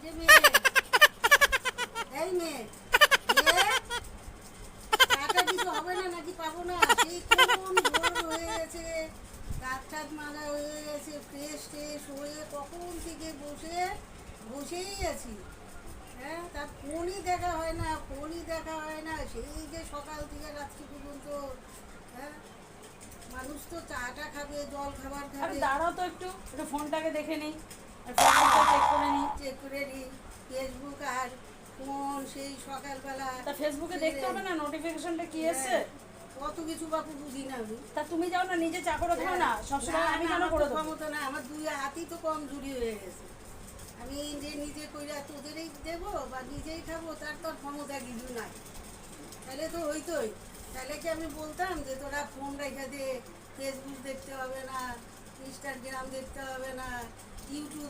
রে মেয়ে, এই মেয়ে, চাটা কিছু হবে না নাকি? পাবো না? সেই কোন ভোর হয়ে গেছে, কাঠ ঠাট মাজা হয়ে গেছে, ফ্রেশ ট্রেশ হয়ে কখন থেকে বসেই আছি। হ্যাঁ, তার ফোনই দেখা হয় না, ফোনই দেখা হয় না, সেই যে সকাল থেকে রাত্রি পর্যন্ত। হ্যাঁ, মানুষ তো চাটা খাবে, জল খাবার আরে খাবে। দাঁড়াও তো একটু একটু ফোনটাকে দেখে নিই, ফেসবুকটা চেক করে নিই। চেক করে নিই ফেসবুক আর ফোন, সেই সকালবেলা। তা ফেসবুকে দেখতে হবে না নোটিফিকেশনটা কি এসছে? কত কিছু বাপু বুঝি না আমি। তা তুমি যাও না, নিজে চা করে খাও না, সবসময় আমি কেন করে দেবো? ক্ষমতা না, আমার দুই হাতই তো কমজোরি হয়ে গেছে। আমি যে নিজে কইরা তোদেরই দেবো বা নিজেই খাবো, তার তো আর ক্ষমতা কিছু নাই। তাহলে তো হইতোই। তাহলে কি আমি বলতাম যে তোরা ফোন রেখে দে, ফেসবুক দেখতে হবে না, ইনস্টাগ্রাম দেখতে হবে না, ইউটিউব